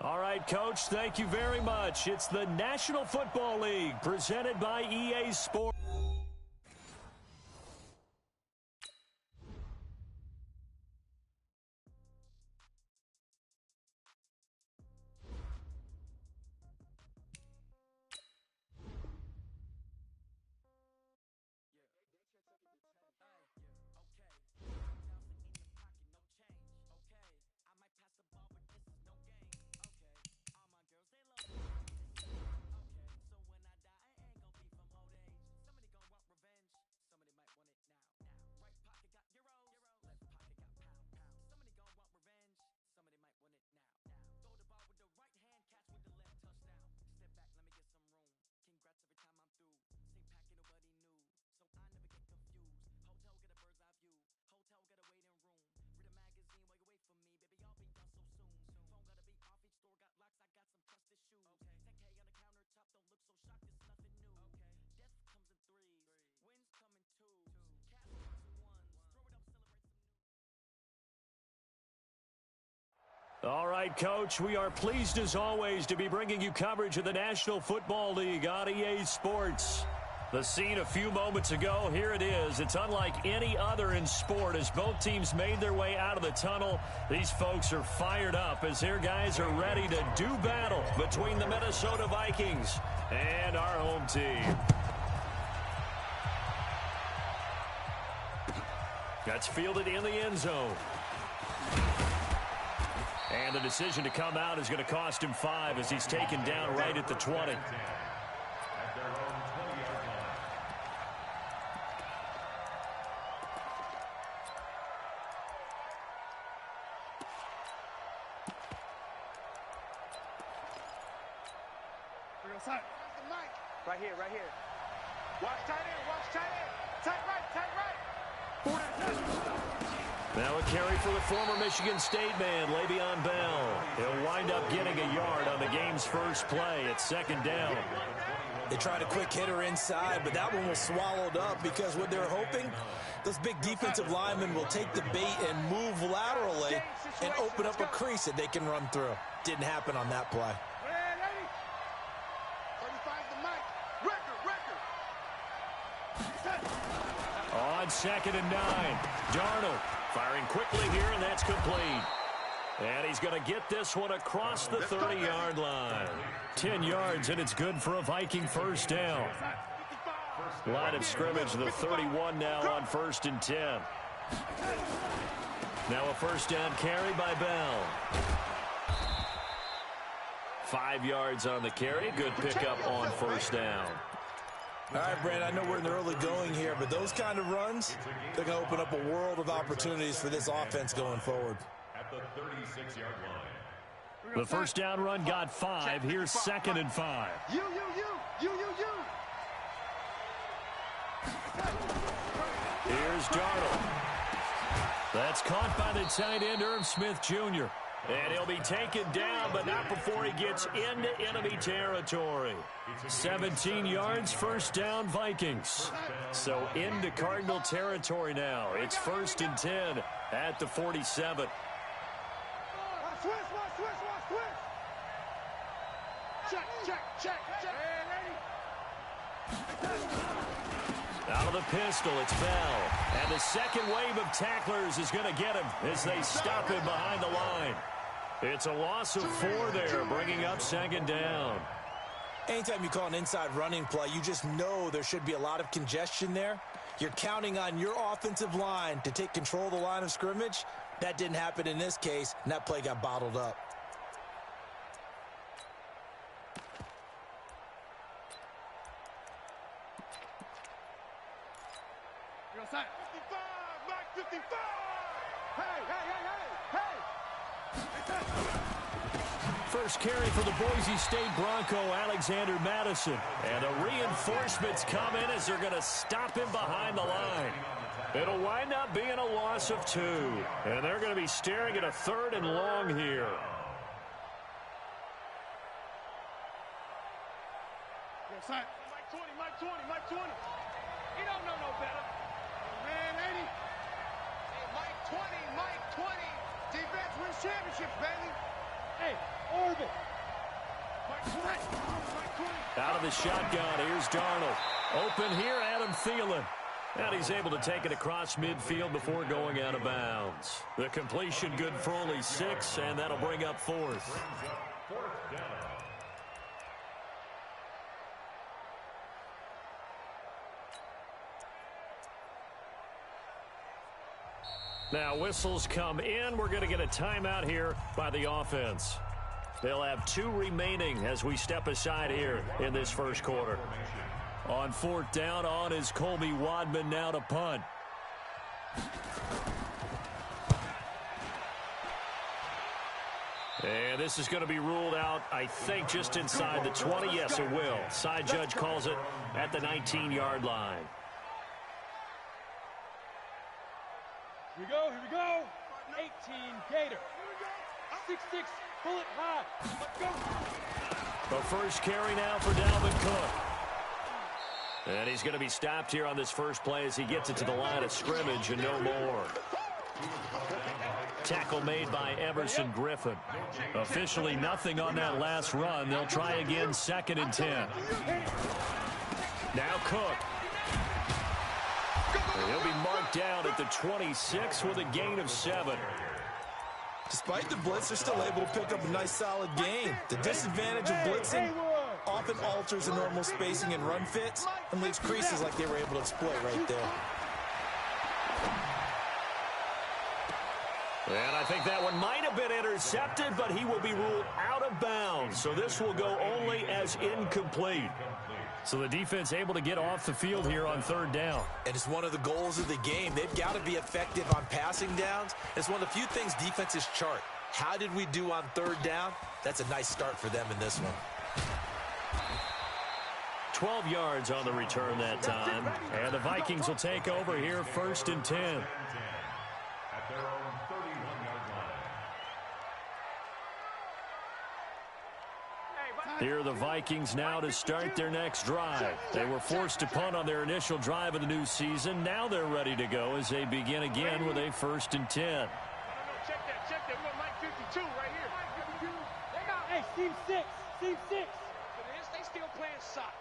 All right, Coach, thank you very much. It's the National Football League presented by EA Sports. All right, Coach, we are pleased as always to be bringing you coverage of the National Football League on EA Sports. The scene a few moments ago, here it is. It's unlike any other in sport as both teams made their way out of the tunnel. These folks are fired up as their guys are ready to do battle between the Minnesota Vikings and our home team. That's fielded in the end zone. And the decision to come out is going to cost him 5 as he's taken down right at the 20. Right here, right here. Watch tight end, watch tight end. Tight right, tight right. Now a carry for the former Michigan State man, Le'Veon Bell. He'll wind up getting a yard on the game's first play at second down. They tried a quick hitter inside, but that one was swallowed up because what they're hoping, those big defensive linemen will take the bait and move laterally and open up a crease that they can run through. Didn't happen on that play. On 2nd and 9, Darnold firing quickly here, and that's complete. And he's going to get this one across the 30-yard line. 10 yards, and it's good for a Viking first down. Line of scrimmage, the 31 now on 1st and 10. Now a first down carry by Bell. 5 yards on the carry. Good pickup on first down. All right, Brand, I know we're in the early going here, but those kind of runs, they're going to open up a world of opportunities for this offense going forward. At the 36-yard line. The first down run got 5. Here's 2nd and 5. You. Here's Darnold. That's caught by the tight end, Irv Smith Jr. And he'll be taken down, but not before he gets into enemy territory. 17 yards, first down, Vikings. So into Cardinal territory now. It's 1st and 10 at the 47. Check. Out of the pistol, it's Bell. And the second wave of tacklers is going to get him as they stop him behind the line. It's a loss of 4 there, bringing up 2nd down. Anytime you call an inside running play, you just know there should be a lot of congestion there. You're counting on your offensive line to take control of the line of scrimmage. That didn't happen in this case, and that play got bottled up. Hey! First carry for the Boise State Bronco, Alexander Madison. And the reinforcements come in as they're going to stop him behind the line. It'll wind up being a loss of 2. And they're going to be staring at a 3rd and long here. Mike 20. You don't know no better. Man, 80. Hey, Mike 20. Defense wins championships, baby. Hey, orbit. Out of the shotgun, here's Darnold. Open here, Adam Thielen. And he's able to take it across midfield before going out of bounds. The completion good for only 6, and that'll bring up 4th. Now whistles come in. We're going to get a timeout here by the offense. They'll have 2 remaining as we step aside here in this first quarter. On 4th down, on is Colby Wadman now to punt. And this is going to be ruled out, I think, just inside the 20. Yes, it will. Side judge calls it at the 19-yard line. Here we go. 18 Gator. 6'6", bullet high. Let's go. The first carry now for Dalvin Cook. And he's going to be stopped here on this first play as he gets it to the line of scrimmage and no more. Tackle made by Emerson Griffin. Officially nothing on that last run. They'll try again, 2nd and 10. Now Cook. He'll be marked down at the 26 with a gain of 7. Despite the blitz, they're still able to pick up a nice solid gain. The disadvantage of blitzing often alters the normal spacing and run fits and leaves creases like they were able to exploit right there. And I think that one might have been intercepted, but he will be ruled out of bounds. So this will go only as incomplete. So the defense able to get off the field here on 3rd down. And it's one of the goals of the game. They've got to be effective on passing downs. It's one of the few things defenses chart. How did we do on 3rd down? That's a nice start for them in this one. 12 yards on the return that time. And the Vikings will take over here, 1st and 10. Here are the Vikings now to start their next drive. They were forced to punt on their initial drive of the new season. Now they're ready to go as they begin again with a 1st and 10. Check that. We got Mike 52 right here. Hey, Team 6. Team 6. They still playing sock.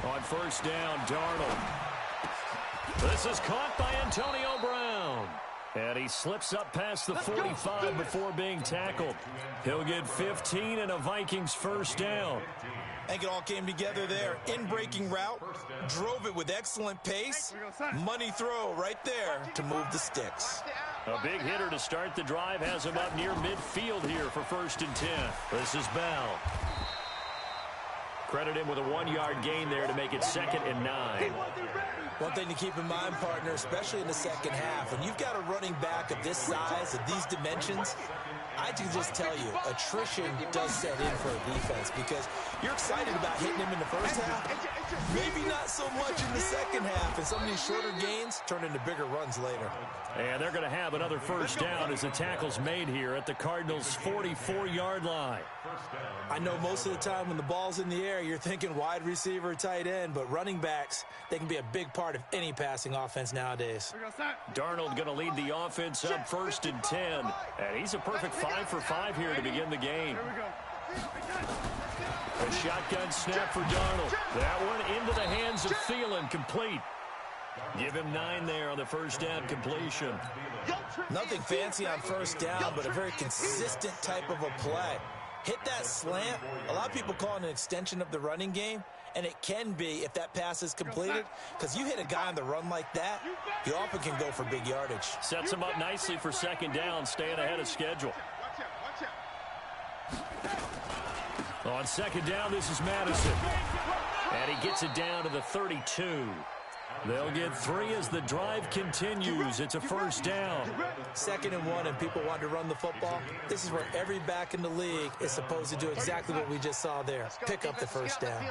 On 1st down, Darnold. This is caught by Antonio Brown. And he slips up past the 45 before being tackled. He'll get 15 and a Vikings 1st down. I think it all came together there. In-breaking route, drove it with excellent pace. Money throw right there to move the sticks. A big hitter to start the drive has him up near midfield here for 1st and 10. This is Bell. Credit him with a 1-yard gain there to make it 2nd and 9. One thing to keep in mind, partner, especially in the second half, when you've got a running back of this size, of these dimensions, I can just tell you, attrition does set in for a defense because you're excited about hitting him in the first half, maybe not so much in the second half, and some of these shorter gains turn into bigger runs later. And they're going to have another 1st down as the tackle's made here at the Cardinals' 44-yard line. I know most of the time when the ball's in the air, you're thinking wide receiver, tight end, but running backs, they can be a big part of any passing offense nowadays. Darnold going to lead the offense up 1st and 10. And he's a perfect 5 for 5 here to begin the game. A shotgun snap for Darnold. That one into the hands of Thielen, complete. Give him 9 there on the 1st down completion. Nothing fancy on 1st down, but a very consistent type of a play. Hit that slant. A lot of people call it an extension of the running game, and it can be if that pass is completed, because you hit a guy on the run like that, you often can go for big yardage. Sets him up nicely for 2nd down, staying ahead of schedule. On 2nd down, this is Madison. And he gets it down to the 32. They'll get 3 as the drive continues. It's a 1st down. 2nd and 1, and people want to run the football. This is where every back in the league is supposed to do exactly what we just saw there. Pick up the 1st down.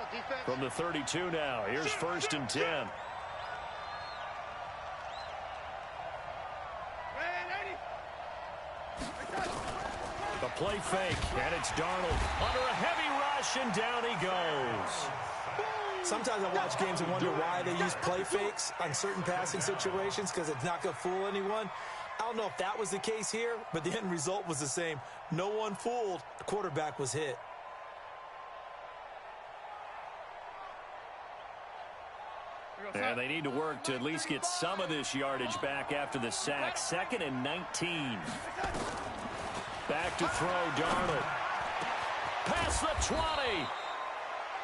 From the 32 now, here's 1st and 10. The play fake, and it's Darnold under a heavy rush, and down he goes. Sometimes I watch games and wonder why they use play fakes on certain passing situations because it's not going to fool anyone. I don't know if that was the case here, but the end result was the same. No one fooled. The quarterback was hit. And they need to work to at least get some of this yardage back after the sack. 2nd and 19. Back to throw, Darnold. Past the 20.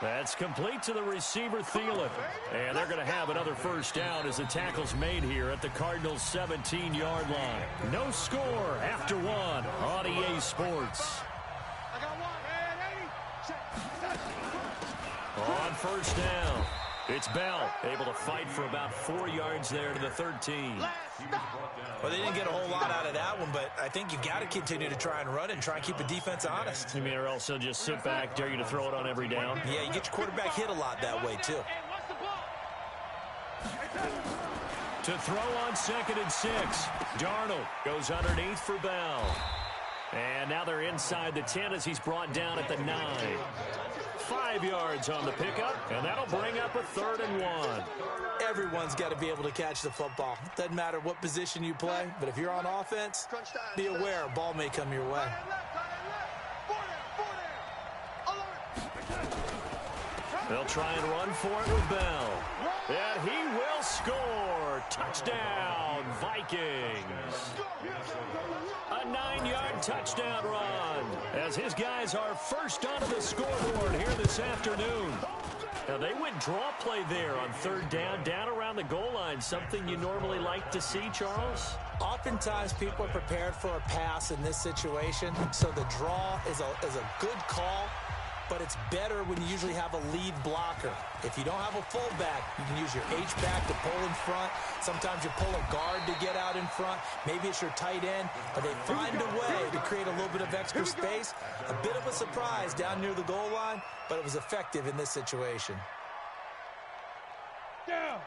That's complete to the receiver, Thielen. And they're going to have another first down as the tackle's made here at the Cardinals' 17-yard line. No score after one on EA Sports. On first down, it's Bell, able to fight for about 4 yards there to the 13. Well, they didn't get a whole lot out of that one, but I think you've got to continue to try and run it and try and keep the defense honest. You mean, or else they'll just sit back, dare you to throw it on every down? Yeah, you get your quarterback hit a lot that way, too. To throw on 2nd and 6. Darnold goes underneath for Bell. And now they're inside the 10 as he's brought down at the 9. 5 yards on the pickup, and that'll bring up a 3rd and 1. Everyone's got to be able to catch the football. Doesn't matter what position you play, but if you're on offense, be aware a ball may come your way. They'll try and run for it with Bell. And he will score. Touchdown, Vikings. A 9-yard touchdown run as his guys are first onto the scoreboard here this afternoon. Now, they went draw play there on 3rd down around the goal line, something you normally like to see, Charles? Oftentimes, people are prepared for a pass in this situation, so the draw is a good call, but it's better when you usually have a lead blocker. If you don't have a fullback, you can use your H-back to pull in front. Sometimes you pull a guard to get out in front. Maybe it's your tight end, but they find a way to create a little bit of extra space. A bit of a surprise down near the goal line, but it was effective in this situation.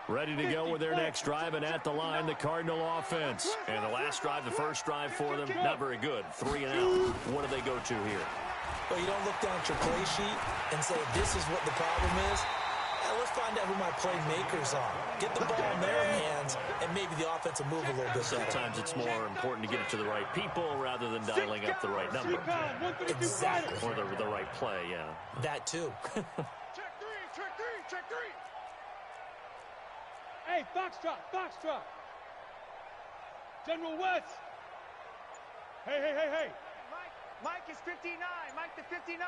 Ready to go with their next drive, and at the line, the Cardinal offense. And the last drive, the first drive for them, not very good. 3 and out. What do they go to here? Well, you don't look down at your play sheet and say, this is what the problem is. Let's find out who my playmakers are. Get the ball in their hands, and maybe the offense will move a little bit better. Sometimes it's more important to get it to the right people rather than dialing up the right number. Exactly. Or the right play, yeah. That, too. Check three. Hey, foxtrot. General West. Hey. Mike is 59. Mike the 59.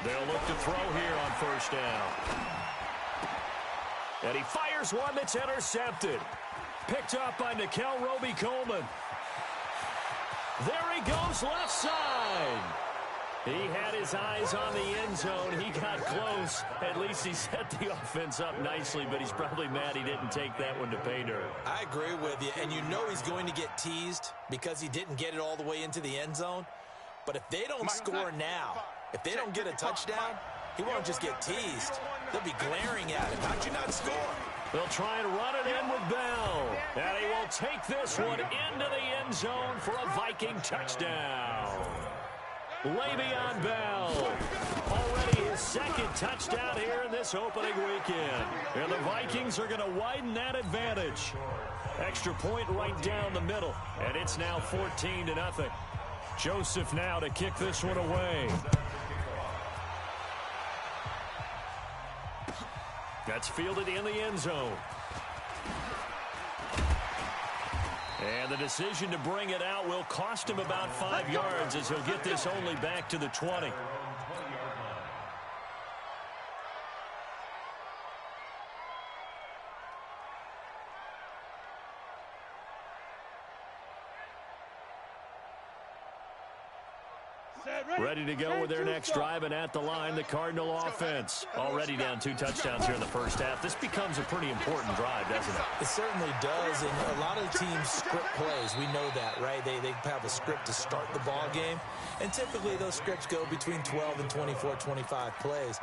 They'll look to throw here on first down. And he fires one that's intercepted. Picked up by Nikel Roby-Coleman. There he goes left side. He had his eyes on the end zone. He got close. At least he set the offense up nicely, but he's probably mad he didn't take that one to pay dirt. I agree with you, and you know he's going to get teased because he didn't get it all the way into the end zone. But if they don't score now, if they don't get a touchdown, he won't just get teased. They'll be glaring at him. How'd you not score? They'll try and run it in with Bell. And he will take this one into the end zone for a Viking touchdown. Le'Veon Bell, already his 2nd touchdown here in this opening weekend. And the Vikings are going to widen that advantage. Extra point right down the middle, and it's now 14-0. Joseph now to kick this one away. That's fielded in the end zone. And the decision to bring it out will cost him about 5 yards as he'll get this only back to the 20. Ready to go with their next drive, and at the line, the Cardinal offense. Already down 2 touchdowns here in the first half. This becomes a pretty important drive, doesn't it? It certainly does, and a lot of teams script plays. We know that, right? They have a script to start the ball game, and typically those scripts go between 12 and 24, 25 plays.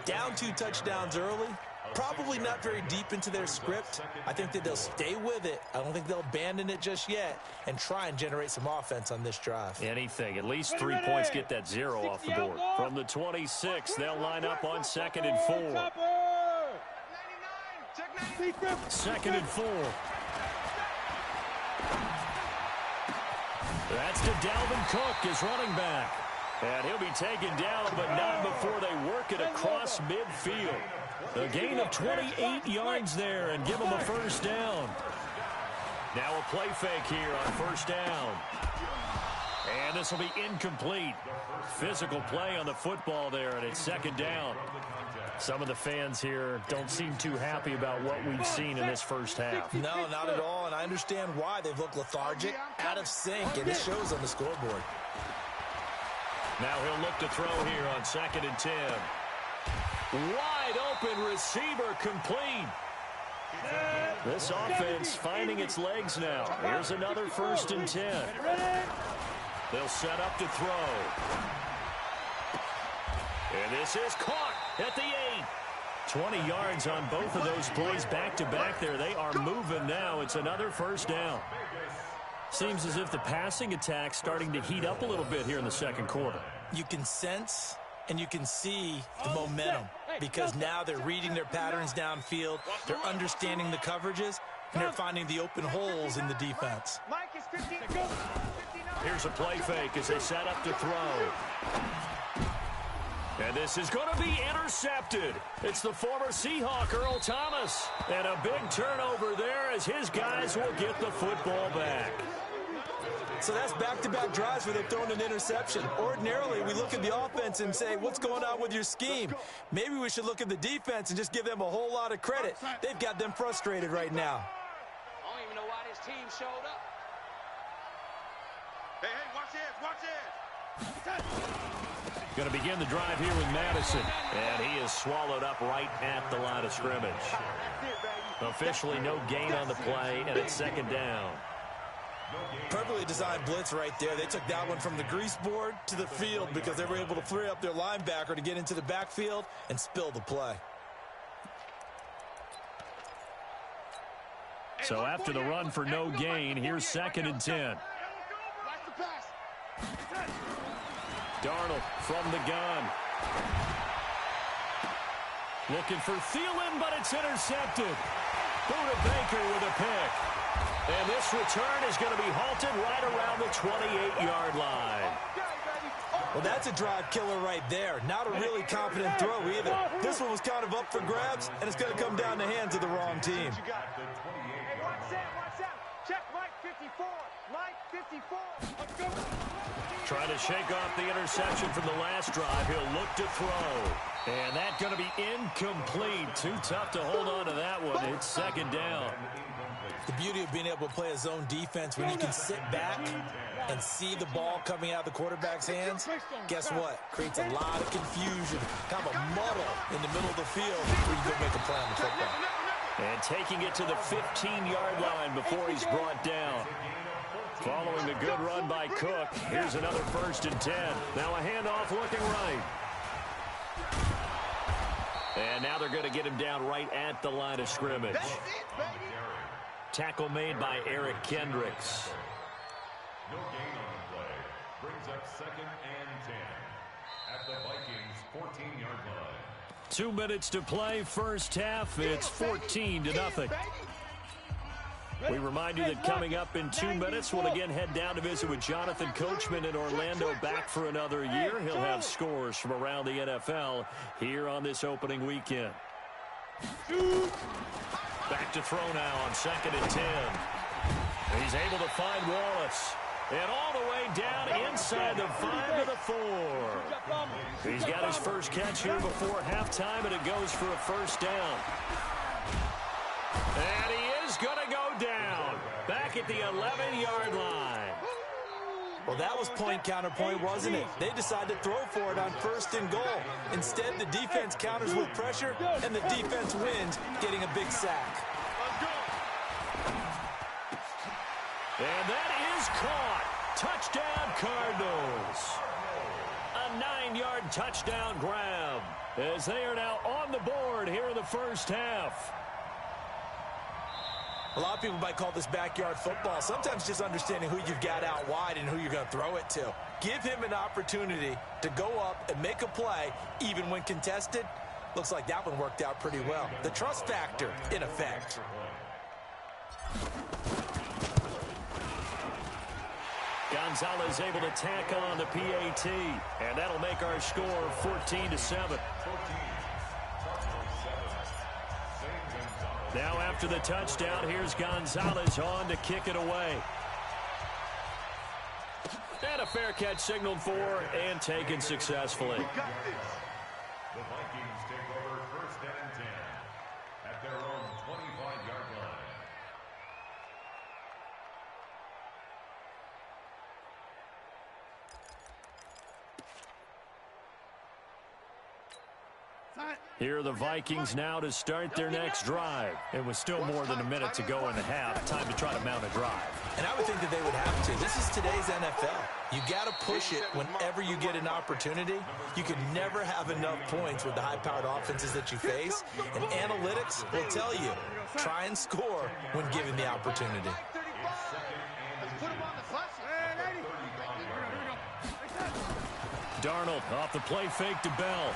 Down 2 touchdowns early, probably not very deep into their script. I think that they'll stay with it. I don't think they'll abandon it just yet and try and generate some offense on this drive. Anything. At least 3 points, get that 0 off the board. From the 26, they'll line up on 2nd and 4. 2nd and 4. That's to Dalvin Cook, his running back. And he'll be taken down, but not before they work it across midfield. A gain of 28 yards there and give them a first down. Now a play fake here on first down. And this will be incomplete. Physical play on the football there, and it's second down. Some of the fans here don't seem too happy about what we've seen in this first half. No, not at all, and I understand why. They've looked lethargic, out of sync, and it shows on the scoreboard. Now he'll look to throw here on 2nd and 10. Wide open receiver complete. This offense finding its legs now. Here's another 1st and 10. They'll set up to throw. And this is caught at the 8. 20 yards on both of those plays back-to-back there. They are moving now. It's another first down. Seems as if the passing attack's starting to heat up a little bit here in the second quarter. You can sense and you can see the momentum because now they're reading their patterns downfield. They're understanding the coverages, and they're finding the open holes in the defense. Here's a play fake as they set up to throw. And this is going to be intercepted. It's the former Seahawk, Earl Thomas. And a big turnover there as his guys will get the football back. So that's back-to-back drives where they've thrown an interception. Ordinarily, we look at the offense and say, what's going on with your scheme? Maybe we should look at the defense and just give them a whole lot of credit. They've got them frustrated right now. I don't even know why this team showed up. Hey, watch this. Going to begin the drive here with Madison. And he is swallowed up right at the line of scrimmage. Officially no gain on the play, and it's second down. Perfectly designed blitz right there. They took that one from the grease board to the field because they were able to free up their linebacker to get into the backfield and spill the play. So after the run for no gain, here's 2nd and 10. Darnold from the gun. Looking for Thielen, but it's intercepted. Buda Baker with a pick. And this return is going to be halted right around the 28-yard line. Well, that's a drive killer right there. Not a really confident throw either. This one was kind of up for grabs, and it's going to come down the hands of the wrong team. Watch out. Check Mike 54. Mike 54. Let's go. Trying to shake off the interception from the last drive. He'll look to throw. And that's going to be incomplete. Too tough to hold on to that one. It's second down. The beauty of being able to play a zone defense when you can sit back and see the ball coming out of the quarterback's hands, guess what? Creates a lot of confusion, kind of a muddle in the middle of the field where you go make a play on the football. And taking it to the 15-yard line before he's brought down. Following the good run by Cook, here's another 1st and 10. Now a handoff looking right. And now they're going to get him down right at the line of scrimmage. Tackle made by Eric Kendricks. No gain on the play. Brings up 2nd and 10 at the Vikings' 14-yard line. 2 minutes to play, first half. It's 14-0. We remind you that coming up in 2 minutes, we'll again head down to visit with Jonathan Coachman in Orlando, back for another year. He'll have scores from around the NFL here on this opening weekend. Back to throw now on 2nd and 10. He's able to find Wallace. And all the way down inside the 5 to the 4. He's got his first catch here before halftime, and it goes for a first down. And he is going to go down. Back at the 11-yard line. Well, that was point counterpoint, wasn't it? They decided to throw for it on 1st and goal. Instead, the defense counters with pressure, and the defense wins, getting a big sack. And that is caught. Touchdown, Cardinals. A 9-yard touchdown grab as they are now on the board here in the first half. A lot of people might call this backyard football. Sometimes just understanding who you've got out wide and who you're going to throw it to. Give him an opportunity to go up and make a play, even when contested. Looks like that one worked out pretty well. The trust factor, in effect. Gonzalez able to tack on the PAT, and that'll make our score 14-7. Now after the touchdown, here's Gonzalez on to kick it away. And a fair catch signaled for and taken successfully. The Vikings take over 1st and 10 at their own 25-yard line. Here are the Vikings now to start their next drive. It was still more than a minute to go in the half. Time to try to mount a drive. And I would think that they would have to. This is today's NFL. You got to push it whenever you get an opportunity. You can never have enough points with the high-powered offenses that you face. And analytics will tell you, try and score when given the opportunity. Darnold off the play fake to Bell.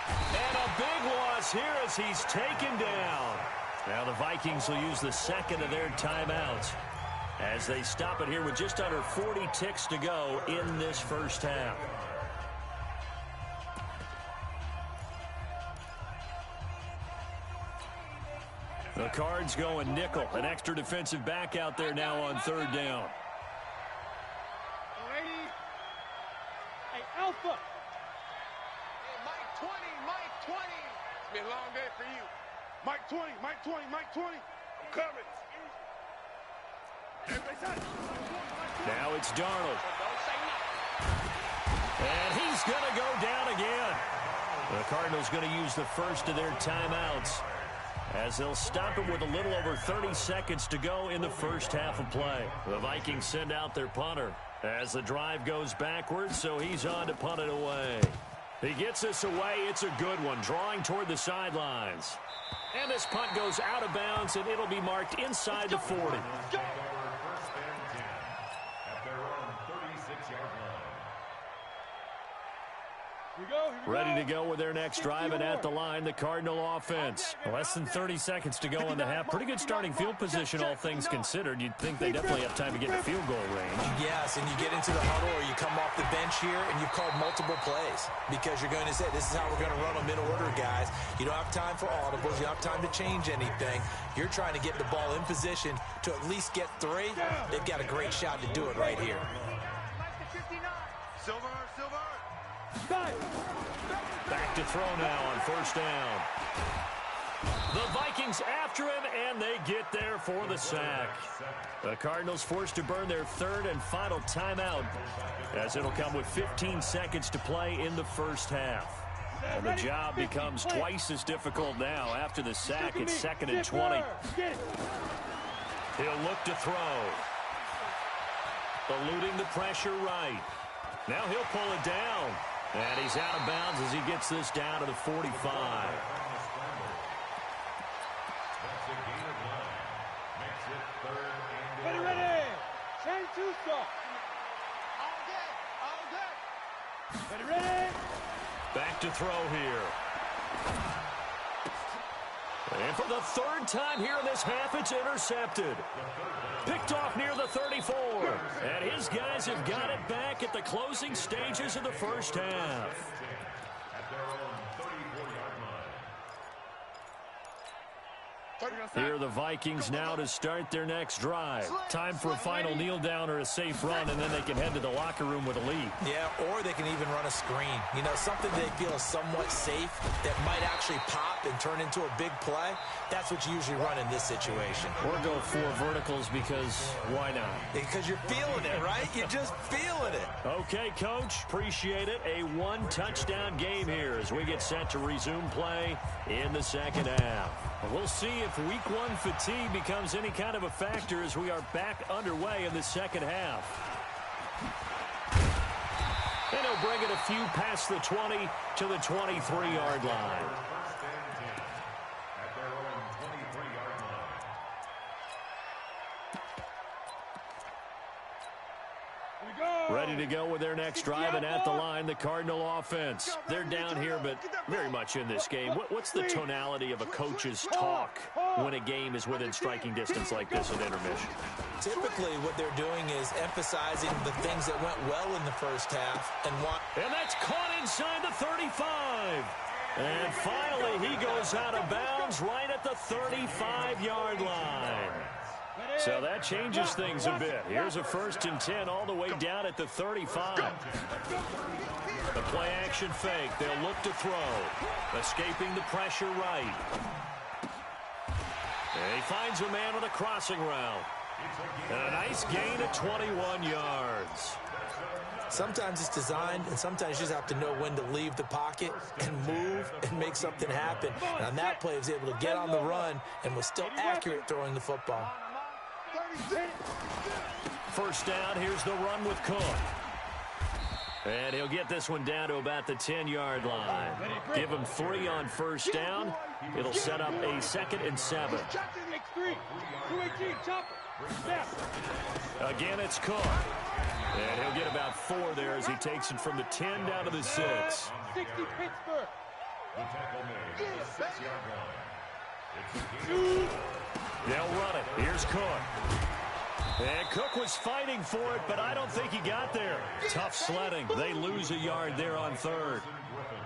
And a big loss here as he's taken down. Now the Vikings will use the second of their timeouts as they stop it here with just under 40 ticks to go in this first half. The Cards going nickel. An extra defensive back out there now on 3rd down. Hey, Alpha. Mike 20, Mike 20. It's been a long day for you. Mike 20, Mike 20, Mike 20. I'm coming. Now it's Darnold. And he's going to go down again. The Cardinals going to use the first of their timeouts as they'll stop it with a little over 30 seconds to go in the first half of play. The Vikings send out their punter as the drive goes backwards, so he's on to punt it away. He gets this away. It's a good one, drawing toward the sidelines. And this punt goes out of bounds, and it'll be marked inside the 40. Ready to go with their next drive, and at the line, the Cardinal offense. Less than 30 seconds to go in the half. Pretty good starting field position, all things considered. You'd think they definitely have time to get to field goal range. Yes, and you get into the huddle or you come off the bench here and you've called multiple plays because you're going to say, this is how we're going to run them in order, guys. You don't have time for audibles. You don't have time to change anything. You're trying to get the ball in position to at least get 3. They've got a great shot to do it right here. Silver. Back to throw now on 1st down. The Vikings after him, and they get there for the sack. The Cardinals forced to burn their 3rd and final timeout as it'll come with 15 seconds to play in the first half. And the job becomes twice as difficult now after the sack. It's 2nd and 20. He'll look to throw. Eluding the pressure right. Now he'll pull it down. And he's out of bounds as he gets this down to the 45. Ready. Change to stop. All day. Ready. Back to throw here. And for the 3rd time here in this half, it's intercepted. Picked off near the 34. And his guys have got it back at the closing stages of the first half. Here are the Vikings now to start their next drive. Time for a final kneel down or a safe run, and then they can head to the locker room with a lead. Yeah, or they can even run a screen. You know, something they feel is somewhat safe that might actually pop and turn into a big play. That's what you usually run in this situation. Or go 4 verticals because why not? Because you're feeling it, right? You're just feeling it. Okay, Coach, appreciate it. A 1-touchdown game here as we get set to resume play in the second half. We'll see if Week 1 fatigue becomes any kind of a factor as we are back underway in the second half. And he'll bring it a few past the 20 to the 23-yard line. Ready to go with their next drive, and at the line, the Cardinal offense. They're down here, but very much in this game. What's the tonality of a coach's talk when a game is within striking distance like this at intermission? Typically, what they're doing is emphasizing the things that went well in the first half and that's caught inside the 35. And finally, he goes out of bounds right at the 35-yard line. So that changes things a bit. Here's a 1st and 10 all the way down at the 35. The play action fake. They'll look to throw. Escaping the pressure right. And he finds a man on a crossing route. And a nice gain of 21 yards. Sometimes it's designed, and sometimes you just have to know when to leave the pocket and move and make something happen. And on that play, he was able to get on the run and was still accurate throwing the football. 1st down, here's the run with Cook. And he'll get this one down to about the 10-yard line. Give him 3 on 1st down. It'll set up a 2nd and 7. Again, it's Cook. And he'll get about 4 there as he takes it from the 10 down to the 6. 60 Pittsburgh. The tackle made at the 6-yard line. They'll run it. Here's Cook. And Cook was fighting for it, but I don't think he got there. Tough sledding. They lose a yard there on 3rd.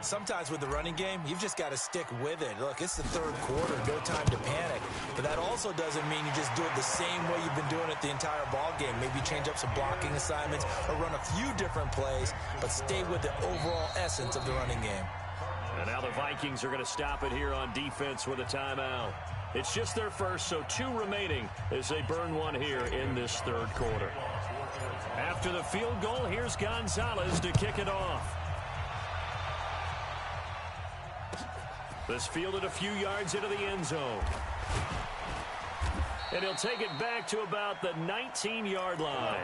Sometimes with the running game, you've just got to stick with it. Look, it's the 3rd quarter, no time to panic. But that also doesn't mean you just do it the same way you've been doing it the entire ball game. Maybe change up some blocking assignments or run a few different plays, but stay with the overall essence of the running game. And now the Vikings are going to stop it here on defense with a timeout. It's just their first, so 2 remaining as they burn one here in this 3rd quarter. After the field goal, here's Gonzalez to kick it off. This fielded a few yards into the end zone. And he'll take it back to about the 19-yard line.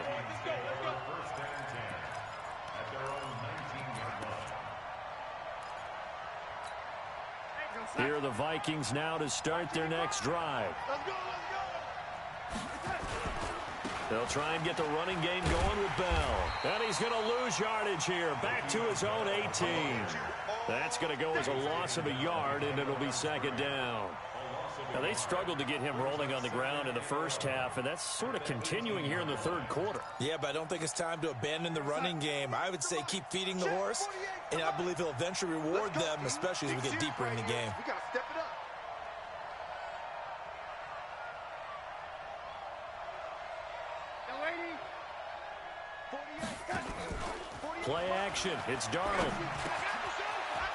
Here are the Vikings now to start their next drive. They'll try and get the running game going with Bell. And he's going to lose yardage here. Back to his own 18. That's going to go as a loss of a yard, and it'll be 2nd down. Now, they struggled to get him rolling on the ground in the first half, and that's sort of continuing here in the 3rd quarter. Yeah, but I don't think it's time to abandon the running game. I would say keep feeding the horse, and I believe he'll eventually reward them, especially as we get deeper in the game. We got to step it up. Play action. It's Darnold.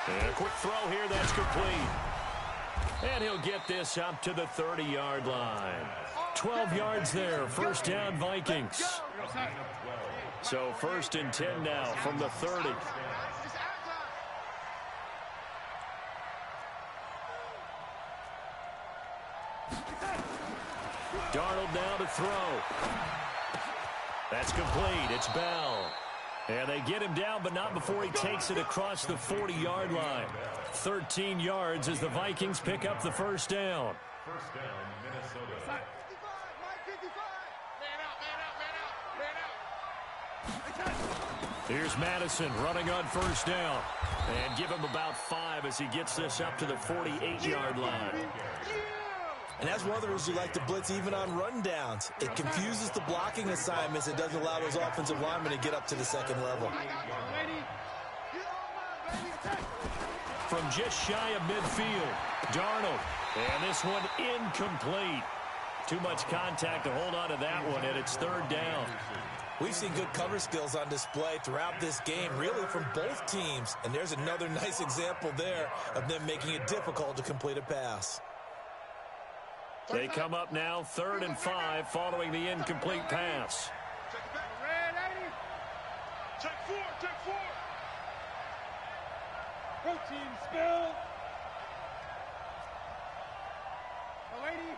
And a quick throw here. That's complete. And he'll get this up to the 30-yard line. 12 yards there. 1st down, Vikings. So 1st and 10 now from the 30. Darnold now to throw. That's complete. It's Bell. And they get him down, but not before he takes it across the 40-yard line. 13 yards as the Vikings pick up the 1st down. 1st down, Minnesota. Here's Madison running on 1st down. And give him about 5 as he gets this up to the 48-yard line. And that's one of the reasons you like to blitz even on rundowns. It confuses the blocking assignments. It doesn't allow those offensive linemen to get up to the 2nd level. From just shy of midfield, Darnold. And this one incomplete. Too much contact to hold on to that one, and it's 3rd down. We've seen good cover skills on display throughout this game, really from both teams. And there's another nice example there of them making it difficult to complete a pass. They come up now 3rd and 5 following the incomplete pass. Check 4, check 4. Protein spill. Lady.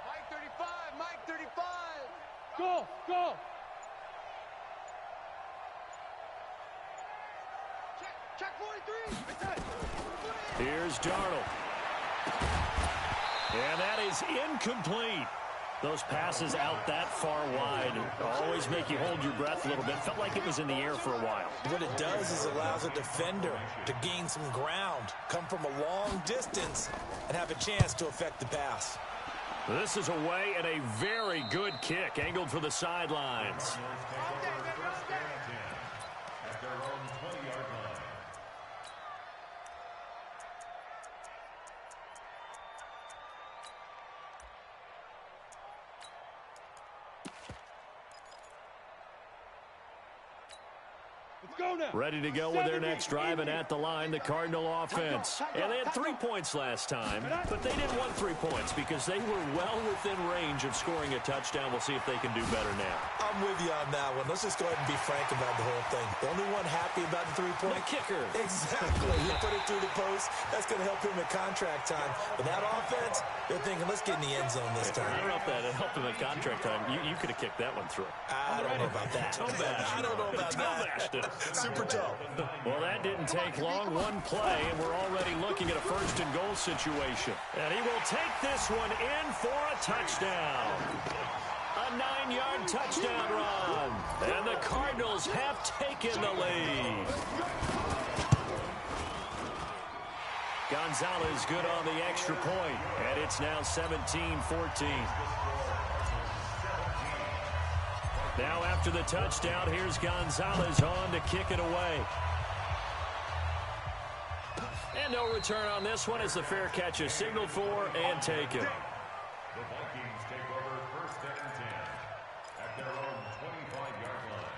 Mike 35, Mike 35. Go, go. Check 43. Here's Darnold. And that is incomplete. Those passes out that far wide always make you hold your breath a little bit. Felt like it was in the air for a while. What it does is allows a defender to gain some ground, come from a long distance, and have a chance to affect the pass. This is away and a very good kick angled for the sidelines. At their own 20-yard line. Ready to go with their next drive, and at the line, the Cardinal offense. And they had 3 points last time, but they didn't want 3 points because they were well within range of scoring a touchdown. We'll see if they can do better now. I'm with you on that one. Let's just go ahead and be frank about the whole thing. The only one happy about the 3-point. The kicker. Exactly. He put it through the post. That's going to help him at contract time. But that offense, they're thinking, let's get in the end zone this time. I don't know if that helped him at contract time. You could have kicked that one through. I don't know about that. I don't know about that. Super tough. Well, that didn't take long. One play, and we're already looking at a first-and-goal situation. And he will take this one in for a touchdown. A 9-yard touchdown run. And the Cardinals have taken the lead. Gonzalez good on the extra point, and it's now 17-14. Now after the touchdown, here's Gonzalez on to kick it away. And no return on this one as the fair catch is signaled for and taken. The Vikings take over first and 10 at their own 25-yard line.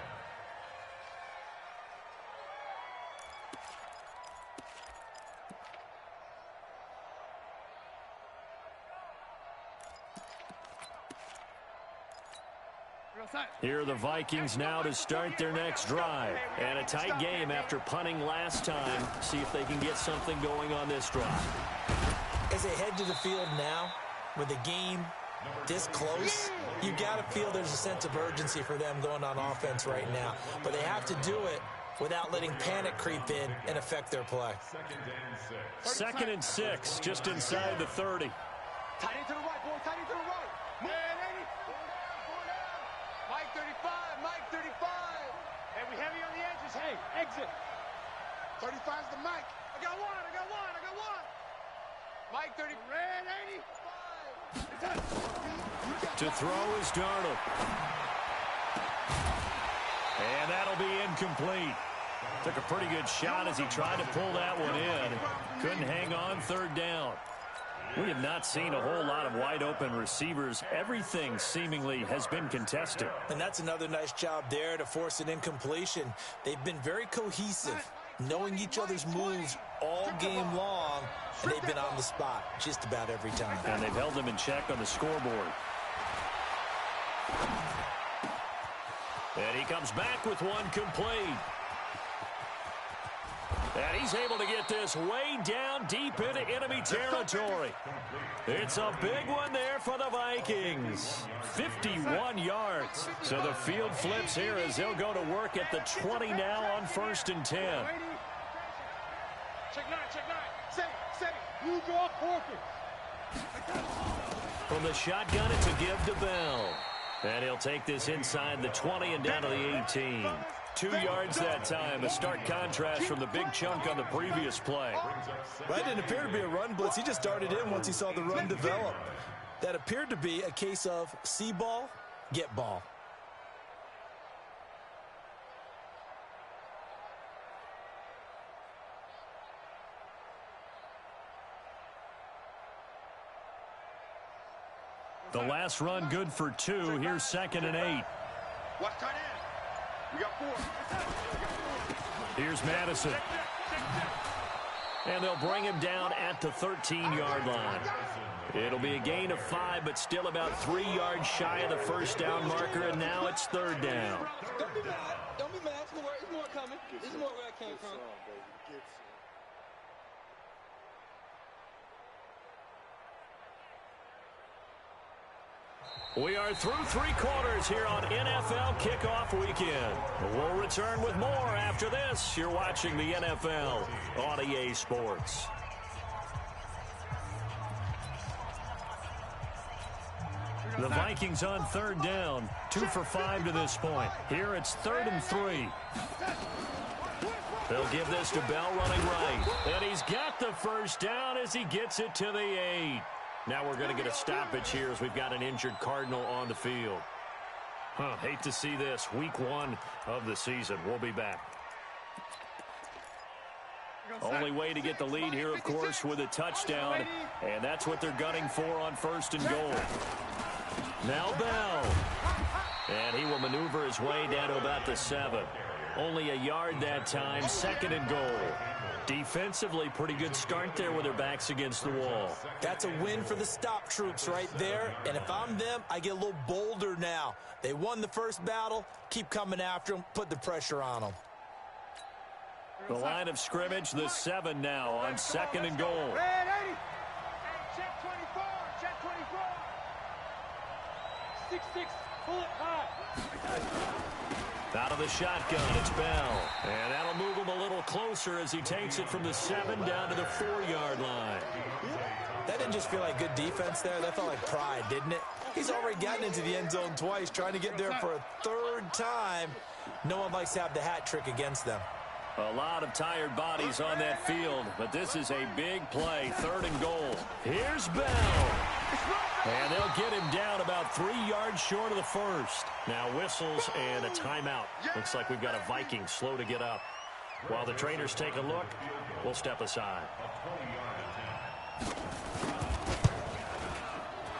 Here are the Vikings now to start their next drive. And a tight game after punting last time. See if they can get something going on this drive. As they head to the field now, with the game this close, you got to feel there's a sense of urgency for them going on offense right now. But they have to do it without letting panic creep in and affect their play. 2nd and 6, just inside the 30. Tight end to the right, boy. Tight end to the right. Man, 80. Mike 35. Mike 35. Hey, we heavy on the edges. Hey, exit. 35's the Mike. I got one. I got one. I got one. Mike 30. Red 85. To throw is Darnold. And that'll be incomplete. Took a pretty good shot as he tried to pull that one in. Couldn't hang on 3rd down. We have not seen a whole lot of wide-open receivers. Everything seemingly has been contested. And that's another nice job there to force an incompletion. They've been very cohesive, knowing each other's moves all game long, and they've been on the spot just about every time. And they've held them in check on the scoreboard. And he comes back with one complete. And he's able to get this way down deep into enemy territory. It's a big one there for the Vikings. 51 yards. So the field flips here as they'll go to work at the 20 now on 1st and 10. Check 9, check 9. Set it. You draw Corker. From the shotgun, it's a give to Bell. And he'll take this inside the 20 and down to the 18. 2 yards that time, a stark contrast from the big chunk on the previous play. Right, didn't appear to be a run blitz. He just darted in once he saw the run develop. That appeared to be a case of see ball, get ball. The last run good for 2. Here's 2nd and 8. Watch tight end. We got 4. Here's Madison. And they'll bring him down at the 13-yard line. It'll be a gain of 5, but still about 3 yards shy of the first down marker, and now it's 3rd down. Don't be mad. Don't be mad. There's more coming. There's more where I came from. We are through 3 quarters here on NFL Kickoff Weekend. We'll return with more after this. You're watching the NFL on EA Sports. The Vikings on 3rd down. 2 for 5 to this point. Here it's 3rd and 3. They'll give this to Bell running right. And he's got the first down as he gets it to the 8. Now we're going to get a stoppage here as we've got an injured Cardinal on the field. Hate to see this. Week 1 of the season. We'll be back. Only way to get the lead here, of course, with a touchdown. And that's what they're gunning for on 1st and goal. Now Bell. And he will maneuver his way down to about the 7. Only a yard that time. 2nd and goal. Defensively, pretty good start there with their backs against the wall. That's a win for the stop troops right there. And if I'm them, I get a little bolder now. They won the first battle. Keep coming after them. Put the pressure on them. The line of scrimmage, the 7 now on 2nd and goal. Red 80. Check 24. Check 24. 6-6. Pull it high. Out of the shotgun, it's Bell. And that'll move him a little closer as he takes it from the 7 down to the 4-yard line. That didn't just feel like good defense there. That felt like pride, didn't it? He's already gotten into the end zone twice, trying to get there for a 3rd time. No one likes to have the hat trick against them. A lot of tired bodies on that field, but this is a big play. 3rd and goal. Here's Bell. And they'll get him down about 3 yards short of the 1st. Now whistles and a timeout. Looks like we've got a Viking slow to get up. While the trainers take a look, we'll step aside.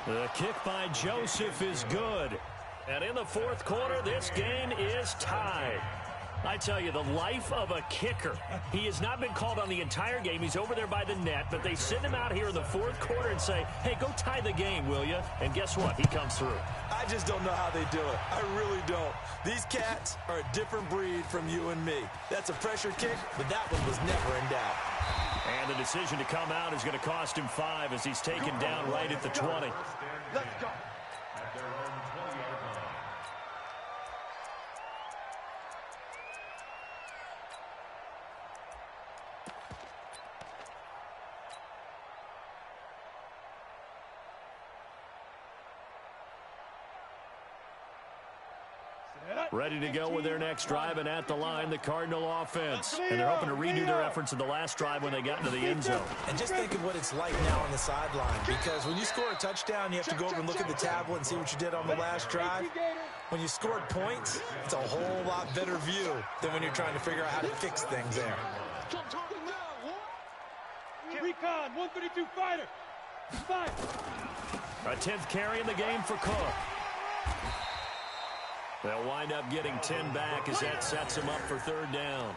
The kick by Joseph is good. And in the 4th quarter, this game is tied. I tell you, the life of a kicker. He has not been called on the entire game. He's over there by the net, but they send him out here in the 4th quarter and say, hey, go tie the game, will you? And guess what? He comes through. I just don't know how they do it. I really don't. These cats are a different breed from you and me. That's a pressure kick, but that one was never in doubt. And the decision to come out is going to cost him 5 as he's taken down right at the 20. Let's go. At their own 20-yard line. Ready to go with their next drive, and at the line, the Cardinal offense. And they're hoping to redo their efforts in the last drive when they got into the end zone. And just think of what it's like now on the sideline, because when you score a touchdown, you have to go over and look at the tablet and see what you did on the last drive. When you scored points, it's a whole lot better view than when you're trying to figure out how to fix things there. Recon, 132 fighter. 5. A 10th carry in the game for Cook. They'll wind up getting 10 back as that sets him up for 3rd down.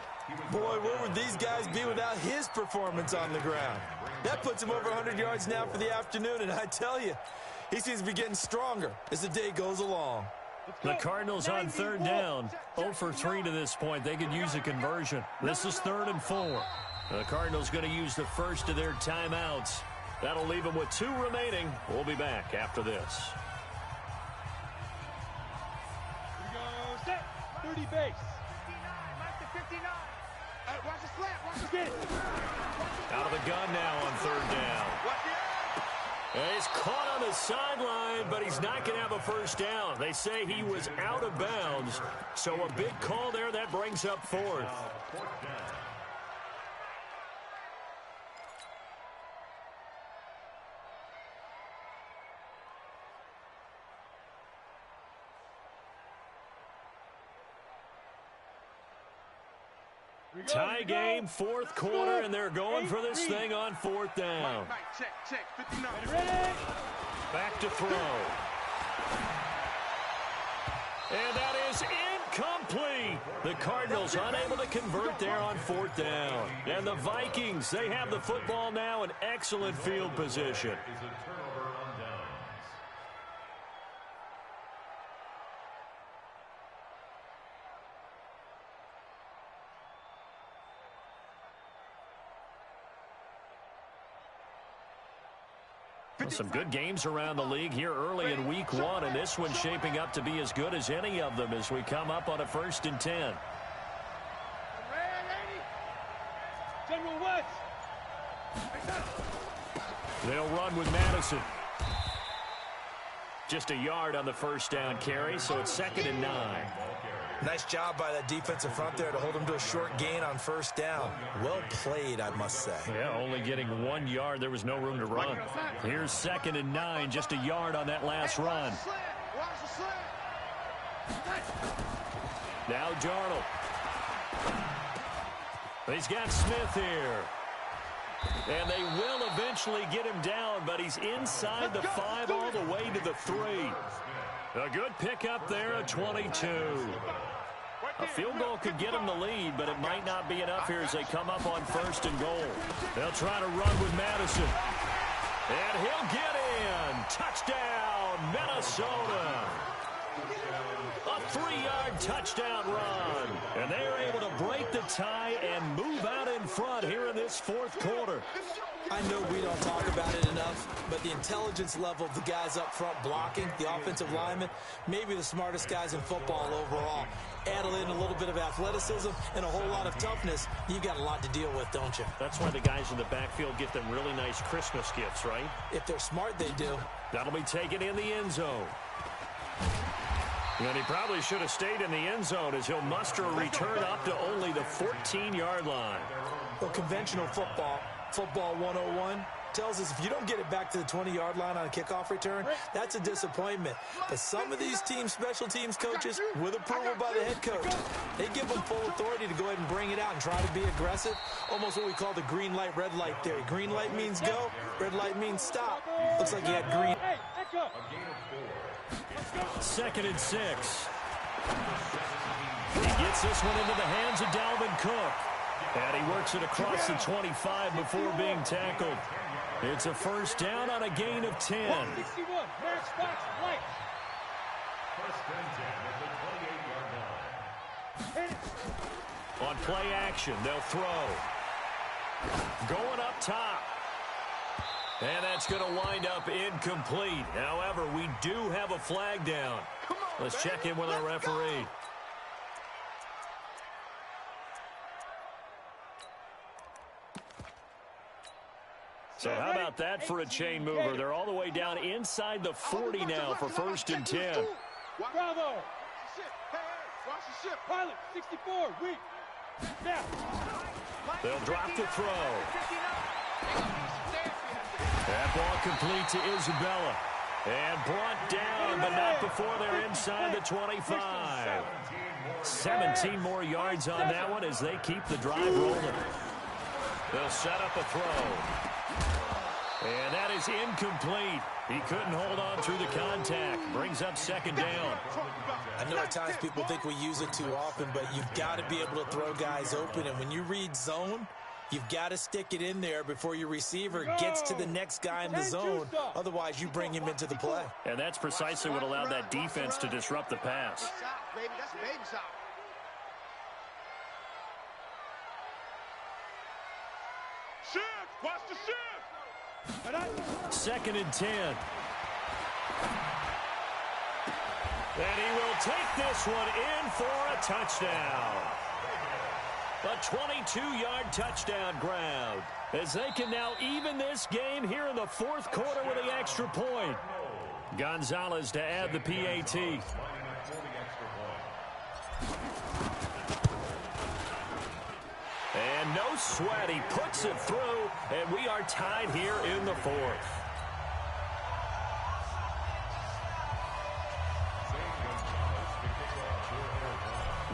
Boy, where would these guys be without his performance on the ground? That puts him over 100 yards now for the afternoon, and I tell you, he seems to be getting stronger as the day goes along. The Cardinals on 3rd down. 0 for 3 to this point. They could use a conversion. This is 3rd and 4. The Cardinals going to use the first of their timeouts. That'll leave them with 2 remaining. We'll be back after this. 30 base. 59, Mike to 59. Watch the slant. Watch the get it. Out of the gun now on 3rd down. And he's caught on the sideline, but he's not going to have a first down. They say he was out of bounds. So a big call there that brings up 4th. Tie game, 4th quarter, and they're going for this thing on 4th down. Check, 59. Back to throw. And that is incomplete. The Cardinals unable to convert there on 4th down. And the Vikings, they have the football now in excellent field position. Some good games around the league here early in week 1, and this one's shaping up to be as good as any of them as we come up on a 1st and 10. General West. They'll run with Madison. Just a yard on the first down carry, so it's 2nd and 9. Nice job by that defensive front there to hold him to a short gain on first down. Well played, I must say. Yeah, only getting 1 yard. There was no room to run. Here's 2nd and 9, just a yard on that last run. Now Darnold. He's got Smith here. And they will eventually get him down, but he's inside the 5 all the way to the 3. A good pickup there at 22. A field goal could get him the lead, but it might not be enough here as they come up on 1st and goal. They'll try to run with Madison. And he'll get in. Touchdown, Minnesota. A 3-yard touchdown run. And they're able to break the tie and move out in front here in this 4th quarter. I know we don't talk about it enough, but the intelligence level of the guys up front blocking, the offensive linemen, maybe the smartest guys in football overall. Add in a little bit of athleticism and a whole lot of toughness, you've got a lot to deal with, don't you? That's why the guys in the backfield get them really nice Christmas gifts, right? If they're smart, they do. That'll be taken in the end zone. And he probably should have stayed in the end zone as he'll muster a return up to only the 14-yard line. Well, conventional football 101, tells us if you don't get it back to the 20-yard line on a kickoff return, that's a disappointment. But some of these teams, special teams coaches, with approval by the head coach, they give them full authority to go ahead and bring it out and try to be aggressive. Almost what we call the green light, red light theory. Green light means go, red light means stop. Looks like he had green. 2nd and 6. He gets this one into the hands of Dalvin Cook. And he works it across the 25 before being tackled. It's a 1st down on a gain of 10. 161, Max Fox, right. 1st and 10 at the 28-yard line. On play action, they'll throw. Going up top. And that's going to wind up incomplete. However, we do have a flag down. Let's check in with our referee. So how about that for a chain mover? They're all the way down inside the 40 now for 1st and 10. Bravo. Watch the ship. Pilot, 64, weak. Now. They'll drop the throw. That ball complete to Isabella. And brought down, but not before they're inside the 25. 17 more yards on that one as they keep the drive rolling. They'll set up a throw. And that is incomplete. He couldn't hold on through the contact. Brings up 2nd down. I know at times people think we use it too often, but you've got to be able to throw guys open. And when you read zone, you've got to stick it in there before your receiver gets to the next guy in the zone. Otherwise, you bring him into the play. And that's precisely what allowed that defense to disrupt the pass. That's baby shot. Shift! Watch the shift! 2nd and 10. And he will take this one in for a touchdown. A 22-yard touchdown grab as they can now even this game here in the 4th quarter with the extra point. Gonzalez to add the PAT. And no sweat, he puts it through, and we are tied here in the 4th.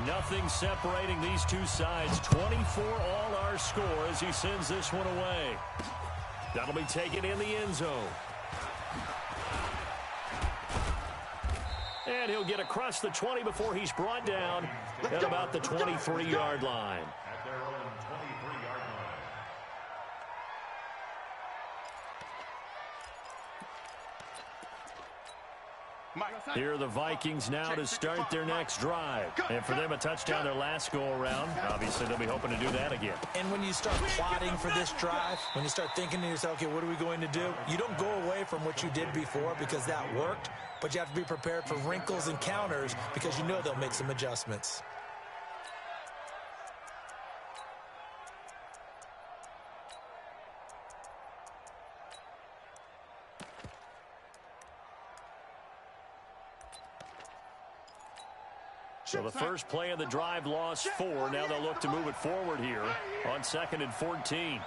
Nothing separating these two sides. 24 all our score as he sends this one away. That'll be taken in the end zone. And he'll get across the 20 before he's brought down at about the 23-yard line. At their own 23-yard line. Here are the Vikings now to start their next drive. And for them, a touchdown their last go-around. Obviously, they'll be hoping to do that again. And when you start plotting for this drive, when you start thinking to yourself, okay, what are we going to do? You don't go away from what you did before because that worked, but you have to be prepared for wrinkles and counters because you know they'll make some adjustments. So the first play of the drive lost 4. Now they'll look to move it forward here on 2nd and 14.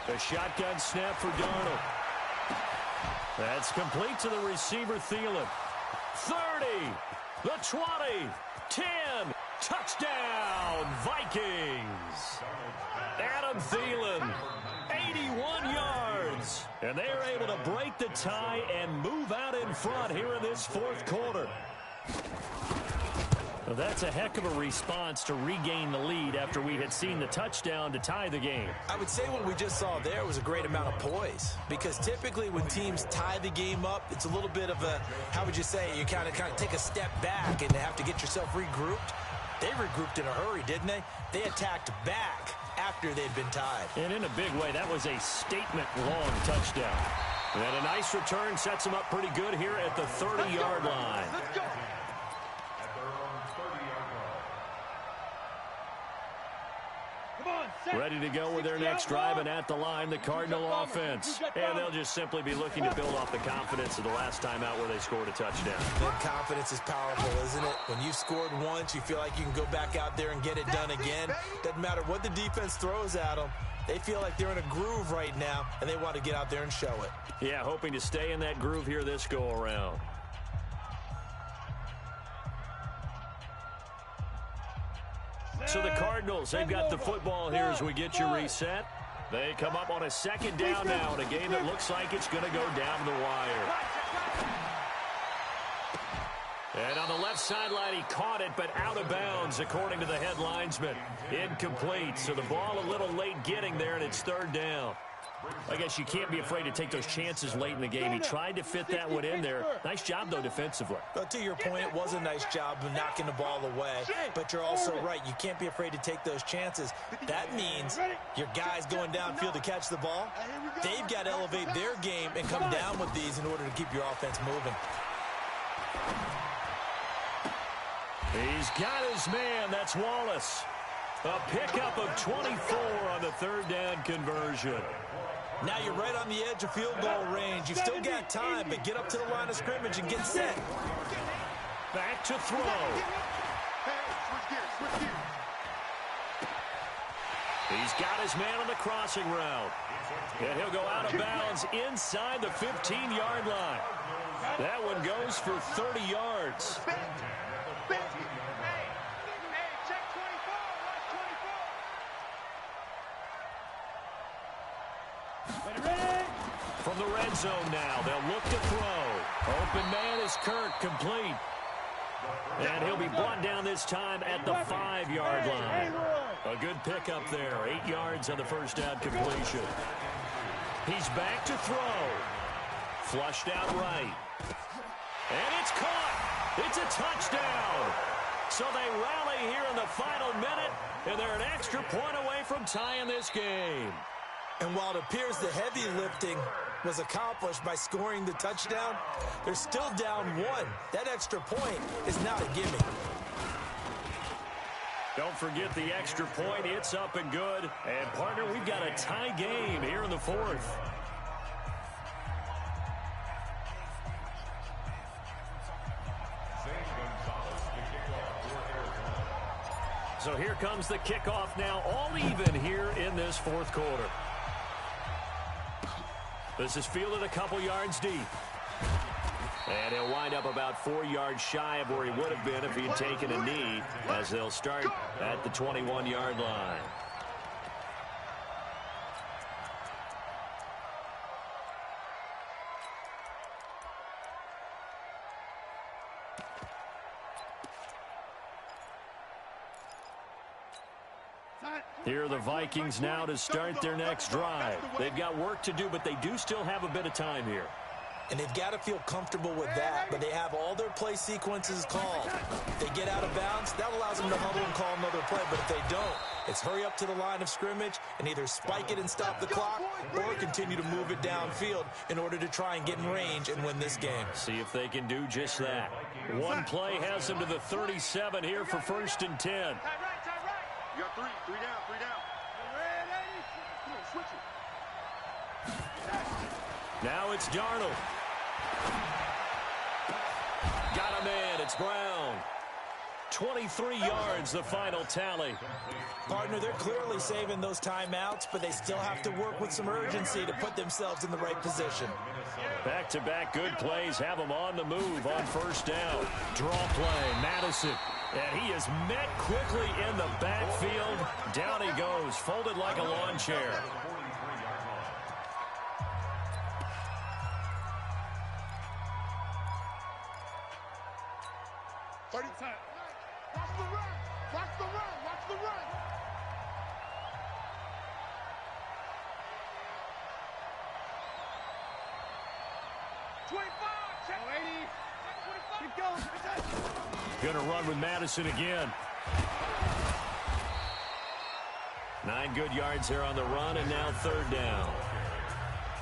A shotgun snap for Darnold. That's complete to the receiver, Thielen. 30, the 20, 10, touchdown, Vikings. Adam Thielen, 81 yards. And they're able to break the tie and move out in front here in this 4th quarter. Well, that's a heck of a response to regain the lead after we had seen the touchdown to tie the game. I would say what we just saw there was a great amount of poise, because typically when teams tie the game up, it's a little bit of a, how would you say, you kind of take a step back and have to get yourself regrouped. They regrouped in a hurry, didn't they? They attacked back after they'd been tied. And in a big way, that was a statement-long touchdown. And a nice return sets them up pretty good here at the 30-yard line. Let's go. Ready to go with their next drive, and at the line, the Cardinal offense. And they'll just simply be looking to build off the confidence of the last time out where they scored a touchdown. That confidence is powerful, isn't it? When you've scored once, you feel like you can go back out there and get it done again. Doesn't matter what the defense throws at them. They feel like they're in a groove right now, and they want to get out there and show it. Yeah, hoping to stay in that groove here this go-around. So the Cardinals, they've got the football here as we get you reset. They come up on a 2nd down now in a game that looks like it's going to go down the wire. And on the left sideline, he caught it, but out of bounds, according to the head linesman. Incomplete, so the ball a little late getting there, and it's 3rd down. I guess you can't be afraid to take those chances late in the game. He tried to fit that one in there. Nice job, though, defensively. But to your point, it was a nice job of knocking the ball away. But you're also right. You can't be afraid to take those chances. That means your guys going downfield to catch the ball, they've got to elevate their game and come down with these in order to keep your offense moving. He's got his man. That's Wallace. A pickup of 24 on the 3rd down conversion. Now you're right on the edge of field goal range. You've still got time, but get up to the line of scrimmage and get set. Back to throw. He's got his man on the crossing route. And he'll go out of bounds inside the 15-yard line. That one goes for 30 yards. From the red zone now, they'll look to throw. Open man is Kirk, complete. And he'll be brought down this time at the 5-yard line. A good pickup there, 8 yards on the first down completion. He's back to throw. Flushed out right. And it's caught. It's a touchdown. So they rally here in the final minute, and they're an extra point away from tying this game. And while it appears the heavy lifting was accomplished by scoring the touchdown, they're still down 1. That extra point is not a gimme. Don't forget the extra point. It's up and good. And, partner, we've got a tie game here in the 4th. So here comes the kickoff now, all even here in this 4th quarter. This is fielded a couple yards deep. And he'll wind up about 4 yards shy of where he would have been if he had taken a knee, as they'll start at the 21-yard line. Here are the Vikings now to start their next drive. They've got work to do, but they do still have a bit of time here. And they've got to feel comfortable with that, but they have all their play sequences called. If they get out of bounds, that allows them to huddle and call another play, but if they don't, it's hurry up to the line of scrimmage and either spike it and stop the clock or continue to move it downfield in order to try and get in range and win this game. See if they can do just that. One play has them to the 37 here for 1st and 10. You got three down. Switch it. Now it's Darnold. Got a man. It's Brown. 23 yards, the final tally. Partner, they're clearly saving those timeouts, but they still have to work with some urgency to put themselves in the right position. Back-to-back good plays have them on the move on first down. Draw play, Madison. And he is met quickly in the backfield. Down he goes, folded like a lawn chair. Watch the run! Watch the run! Watch the run! Keep going. Gonna run with Madison again. 9 good yards there on the run, and now third down.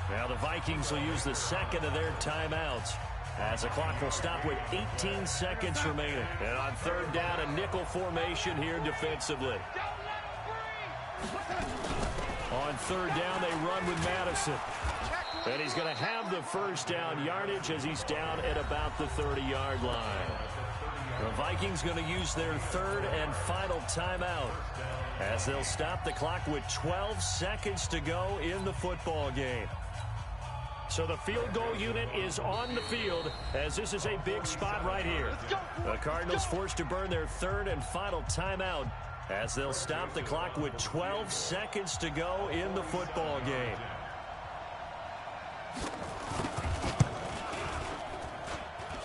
Now the Vikings will use the second of their timeouts, as the clock will stop with 18 seconds remaining. And on third down, a nickel formation here defensively. On third down, they run with Madison. And he's going to have the first down yardage as he's down at about the 30-yard line. The Vikings going to use their third and final timeout, as they'll stop the clock with 12 seconds to go in the football game. So the field goal unit is on the field, as this is a big spot right here. The Cardinals forced to burn their third and final timeout, as they'll stop the clock with 12 seconds to go in the football game.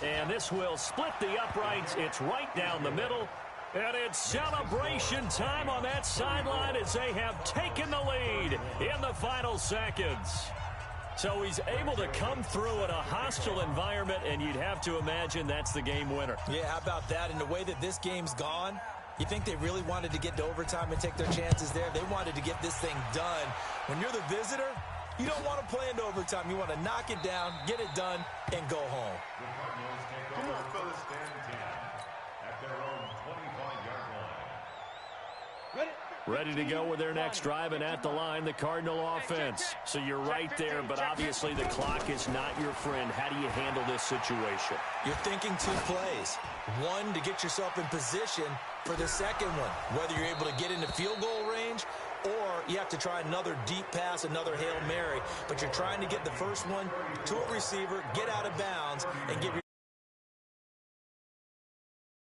And this will split the uprights. It's right down the middle. And it's celebration time on that sideline as they have taken the lead in the final seconds. So he's able to come through in a hostile environment, and you'd have to imagine that's the game winner. Yeah, how about that? And the way that this game's gone, you think they really wanted to get to overtime and take their chances there? They wanted to get this thing done. When you're the visitor, you don't want to play into overtime. You want to knock it down, get it done, and go home. The Cardinals take over first and 10 at their own 25-yard line. Ready to go with their next drive, and at the line, the Cardinal offense. So you're right there, but obviously the clock is not your friend. How do you handle this situation? You're thinking 2 plays. One, to get yourself in position for the second one, whether you're able to get into field goal range or you have to try another deep pass, another Hail Mary. But you're trying to get the first one to a receiver, get out of bounds, and give your